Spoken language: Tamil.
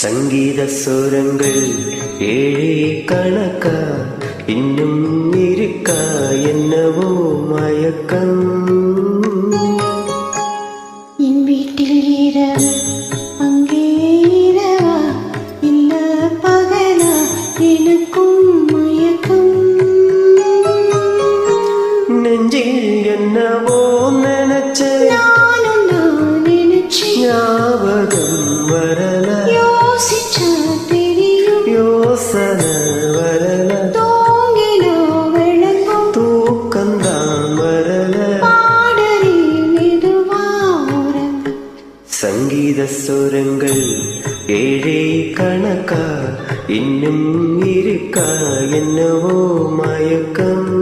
சங்கீத சுரங்கள் ஏழே கணக்கா இன்னும் இருக்கா என்னவோ மயக்கம். என் வீட்டில் இரவு அங்கே இரவா இல்ல பகலா எனக்கும் மயக்கம். நெஞ்சில் என்னவோ நினைச்ச நானும் நான் நினைச்சேன் ஞாபகம் வரல யோசிச்சா தெரியும் யோசனை வரல தூங்கினா விளங்கும் தூக்கந்தான் வரல பாடறி மெதுவா உறங்க. சங்கீத சுரங்கள் ஏழே கணக்கா இன்னும் இருக்கா என்னவோ மயக்கம்.